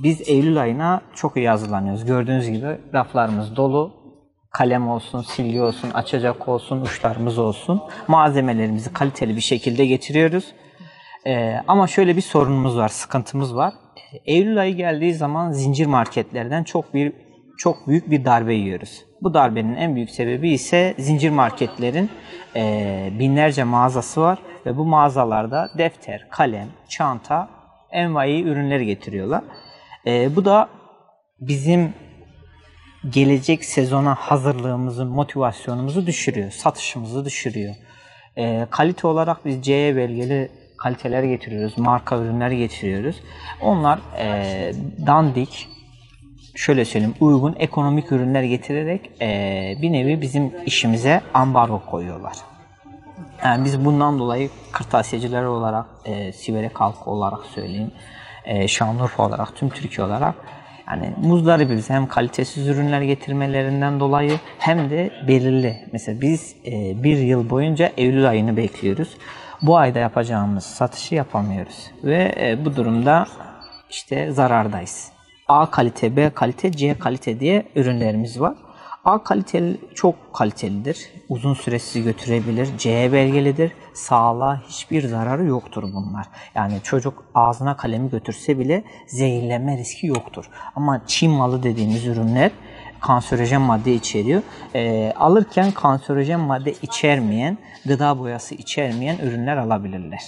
Biz Eylül ayına çok iyi hazırlanıyoruz. Gördüğünüz gibi raflarımız dolu. Kalem olsun, silgi olsun, açacak olsun, uçlarımız olsun. Malzemelerimizi kaliteli bir şekilde getiriyoruz. Ama şöyle bir sorunumuz var, sıkıntımız var. Eylül ayı geldiği zaman zincir marketlerden çok büyük bir darbe yiyoruz. Bu darbenin en büyük sebebi ise zincir marketlerin binlerce mağazası var ve bu mağazalarda defter, kalem, çanta, envai ürünleri getiriyorlar. Bu da bizim gelecek sezona hazırlığımızı, motivasyonumuzu düşürüyor, satışımızı düşürüyor. Kalite olarak biz CE belgeli kaliteler getiriyoruz, marka ürünler getiriyoruz. Onlar dandik, şöyle söyleyeyim, uygun ekonomik ürünler getirerek bir nevi bizim işimize ambargo koyuyorlar. Yani biz bundan dolayı kırtasiyeciler olarak, Siverek halkı olarak söyleyeyim, Şanlıurfa olarak, tüm Türkiye olarak yani muzdaribimiz hem kalitesiz ürünler getirmelerinden dolayı hem de belirli. Mesela biz bir yıl boyunca Eylül ayını bekliyoruz. Bu ayda yapacağımız satışı yapamıyoruz. Ve bu durumda işte zarardayız. A kalite, B kalite, C kalite diye ürünlerimiz var. A kaliteli çok kalitelidir. Uzun süre sizi götürebilir. C belgelidir. Sağlığa hiçbir zararı yoktur bunlar. Yani çocuk ağzına kalemi götürse bile zehirlenme riski yoktur. Ama Çin malı dediğimiz ürünler kanserojen madde içeriyor. Alırken kanserojen madde içermeyen, gıda boyası içermeyen ürünler alabilirler.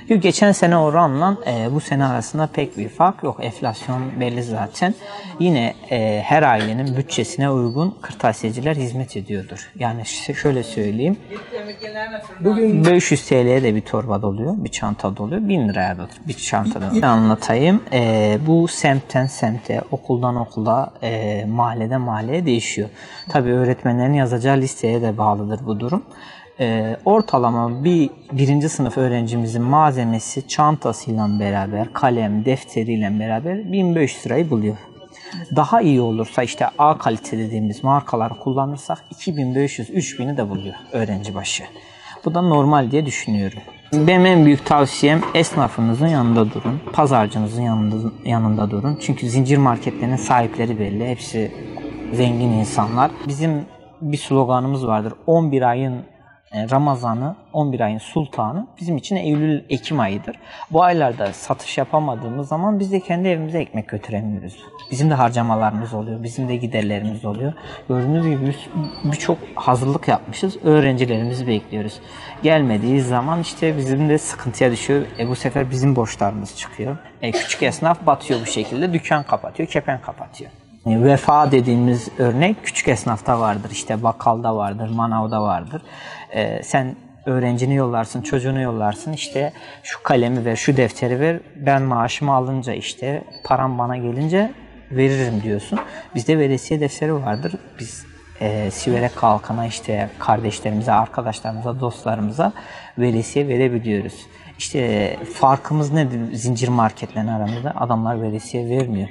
Geçen sene oranla bu sene arasında pek bir fark yok. Enflasyon belli zaten. Yine her ailenin bütçesine uygun kırtasiyeciler hizmet ediyordur. Yani şöyle söyleyeyim. Bugün 500 TL'ye de bir torba doluyor, bir çanta doluyor. 1000 liraya da bir çanta doluyor. Anlatayım. Bu semtten semte, okuldan okula, mahalleden mahalleye değişiyor. Tabii öğretmenlerin yazacağı listeye de bağlıdır bu durum. Ortalama birinci sınıf öğrencimizin malzemesi çantasıyla beraber, kalem, defteriyle beraber 1500 lirayı buluyor. Daha iyi olursa işte A kalite dediğimiz markaları kullanırsak 2500-3000'i de buluyor öğrenci başı. Bu da normal diye düşünüyorum. Benim en büyük tavsiyem esnafınızın yanında durun, pazarcınızın yanında durun. Çünkü zincir marketlerinin sahipleri belli, hepsi zengin insanlar. Bizim bir sloganımız vardır, 11 ayın Ramazan'ı, 11 ayın sultanı bizim için Eylül-Ekim ayıdır. Bu aylarda satış yapamadığımız zaman biz de kendi evimize ekmek götüremiyoruz. Bizim de harcamalarımız oluyor, bizim de giderlerimiz oluyor. Gördüğünüz gibi birçok hazırlık yapmışız, öğrencilerimizi bekliyoruz. Gelmediği zaman işte bizim de sıkıntıya düşüyor. Bu sefer bizim borçlarımız çıkıyor. Küçük esnaf batıyor bu şekilde, dükkan kapatıyor, kepen kapatıyor. Vefa dediğimiz örnek küçük esnafta vardır, işte bakkalda vardır, manavda vardır. Sen öğrencini yollarsın, çocuğunu yollarsın, işte şu kalemi ver, şu defteri ver, ben maaşımı alınca işte param bana gelince veririm diyorsun. Bizde veresiye defteri vardır. Biz Siverek halkına, işte kardeşlerimize, arkadaşlarımıza, dostlarımıza veresiye verebiliyoruz. İşte farkımız nedir zincir marketlerin aramızda? Adamlar veresiye vermiyor.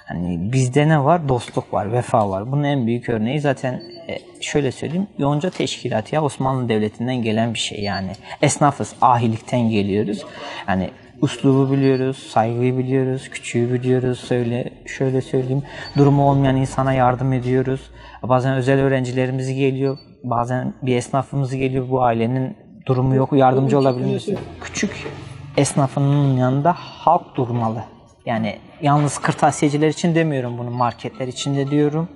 Hani bizde ne var? Dostluk var, vefa var. Bunun en büyük örneği zaten şöyle söyleyeyim. Yonca Teşkilatı ya Osmanlı Devleti'nden gelen bir şey yani. Esnafız, ahilikten geliyoruz. Yani uslubu biliyoruz, saygıyı biliyoruz, küçüğü biliyoruz. Şöyle söyleyeyim. Durumu olmayan insana yardım ediyoruz. Bazen özel öğrencilerimiz geliyor. Bazen bir esnafımız geliyor. Bu ailenin durumu yok, yardımcı olabilir. Küçük esnafının yanında halk durmalı. Yani yalnız kırtasiyeciler için demiyorum bunu, marketler için de diyorum,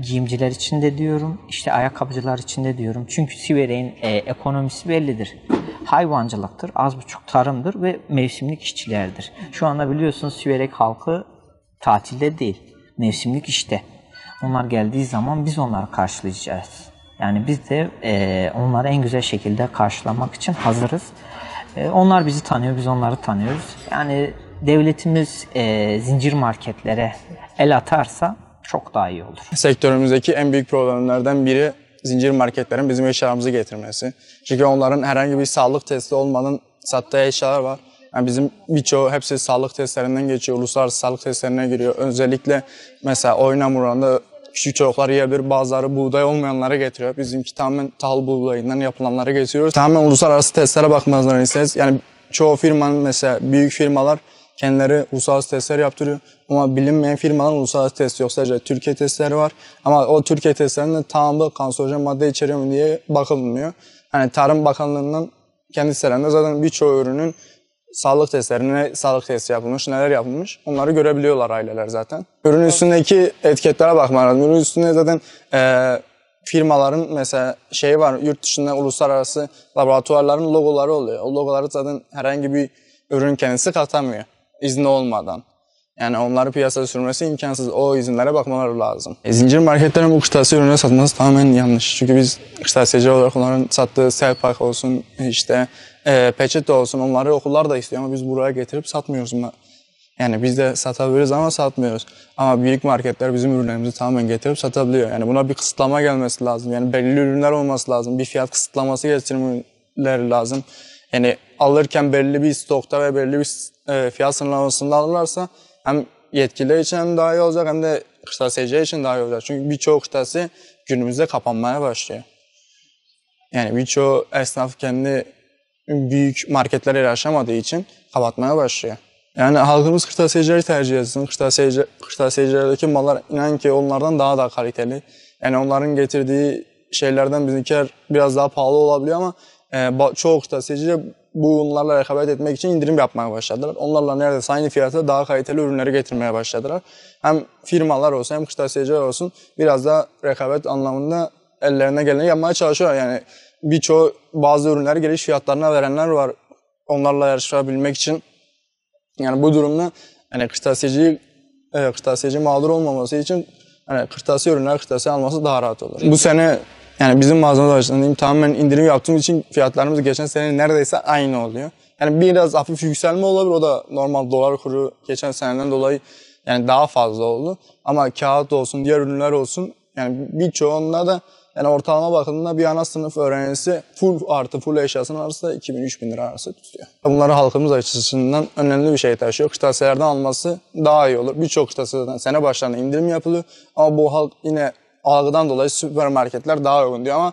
giyimciler için de diyorum, işte ayakkabıcılar için de diyorum. Çünkü Siverek'in ekonomisi bellidir. Hayvancılıktır, az buçuk tarımdır ve mevsimlik işçilerdir. Şu anda biliyorsunuz Siverek halkı tatilde değil, mevsimlik işte. Onlar geldiği zaman biz onları karşılayacağız. Yani biz de onları en güzel şekilde karşılamak için hazırız. Onlar bizi tanıyor, biz onları tanıyoruz. Yani devletimiz zincir marketlere el atarsa çok daha iyi olur. Sektörümüzdeki en büyük problemlerden biri zincir marketlerin bizim eşyalarımızı getirmesi. Çünkü onların herhangi bir sağlık testi olmadan sattığı eşyalar var. Yani bizim birçoğu hepsi sağlık testlerinden geçiyor, uluslararası sağlık testlerine giriyor. Özellikle mesela oyun hamurlarında küçük çocuklar yiyebilir, bazıları buğday olmayanlara getiriyor. Bizimki tamamen tahıl buğdayından yapılanlara getiriyoruz. Tamamen uluslararası testlere bakmazlar isteriz. Yani çoğu firmanın mesela büyük firmalar kendileri uluslararası testler yaptırıyor. Ama bilinmeyen firmaların uluslararası testi yok. Sadece Türkiye testleri var. Ama o Türkiye testlerinde tamamı kanserojen madde içeriyor mu diye bakılmıyor. Yani Tarım Bakanlığı'ndan kendi sitelerinde zaten birçok ürünün sağlık testlerine sağlık testi yapılmış, neler yapılmış onları görebiliyorlar aileler zaten. Ürün üstündeki etiketlere bakmak lazım. Ürün üstünde zaten firmaların mesela var, yurt dışında uluslararası laboratuvarların logoları oluyor. O logoları zaten herhangi bir ürün kendisi katamıyor izni olmadan. Yani onları piyasaya sürmesi imkansız. O izinlere bakmaları lazım. Zincir marketlerin bu kırtasiye ürünü satması tamamen yanlış. Çünkü biz kırtasiyeci olarak onların sattığı selpak olsun, peçete olsun onları okullar da istiyor ama biz buraya getirip satmıyoruz. Yani biz de satabiliriz ama satmıyoruz. Ama büyük marketler bizim ürünlerimizi tamamen getirip satabiliyor. Yani buna bir kısıtlama gelmesi lazım. Yani belirli ürünler olması lazım. Bir fiyat kısıtlaması getirmeleri lazım. Yani alırken belirli bir stokta ve belirli bir fiyat sınırlamasında alırlarsa hem yetkililer için hem daha iyi olacak hem de kırtasiyeciler için daha iyi olacak. Çünkü birçok kırtasiye günümüzde kapanmaya başlıyor. Yani birçoğu esnaf kendi büyük marketlere yaşamadığı için kapatmaya başlıyor. Yani halkımız kırtasiyecileri tercih etsin. Kırtasiyecilerdeki mallar inan ki onlardan daha da kaliteli. Yani onların getirdiği şeylerden bizimkiler biraz daha pahalı olabiliyor ama çoğu kırtasiyeci bu ürünlerle rekabet etmek için indirim yapmaya başladılar. Onlarla neredeyse aynı fiyata daha kaliteli ürünleri getirmeye başladılar. Hem firmalar olsun hem kırtasiyeciler olsun biraz daha rekabet anlamında ellerine geleni yapmaya çalışıyorlar. Yani birçoğu bazı ürünleri geliş fiyatlarına verenler var onlarla yarışabilmek için. Yani bu durumda hani kırtasiyeci mağdur olmaması için hani kırtasiye ürünler kırtasiye alması daha rahat olur. Bu sene yani bizim mağazamız açısından tamamen indirim yaptığımız için fiyatlarımız geçen sene neredeyse aynı oluyor. Yani biraz hafif yükselme olabilir. O da normal dolar kuru geçen seneden dolayı yani daha fazla oldu. Ama kağıt olsun, diğer ürünler olsun yani birçoğunda da yani ortalama bakıldığında bir ana sınıf öğrencisi full eşyasının arası 2000-3000 lira arası tutuyor. Bunları halkımız açısından önemli bir şey taşıyor. Kırtasiyelerden alması daha iyi olur. Birçok kırtasiyeden sene başlarında indirim yapılıyor. Ama bu halk yine algıdan dolayı süpermarketler daha uygun diyor ama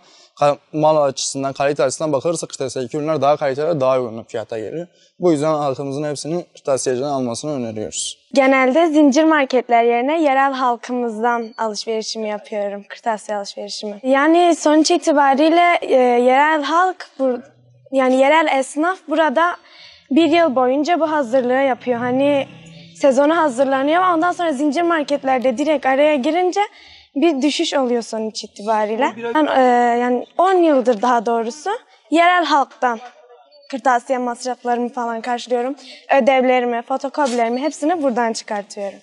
mal açısından, kalite açısından bakılırsa kırtasiyedeki ürünler daha kaliteli, daha uygun fiyata geliyor. Bu yüzden halkımızın hepsini kırtasiyeciden almasını öneriyoruz. Genelde zincir marketler yerine yerel halkımızdan alışverişimi yapıyorum, kırtasiye alışverişimi. Yani sonuç itibariyle yerel halk, yani yerel esnaf burada bir yıl boyunca bu hazırlığı yapıyor. Hani sezonu hazırlanıyor ama ondan sonra zincir marketlerde direkt araya girince bir düşüş oluyor sonuç itibariyle. Ben yani 10 yıldır daha doğrusu yerel halktan kırtasiye masraflarımı falan karşılıyorum. Ödevlerimi, fotokopilerimi hepsini buradan çıkartıyorum.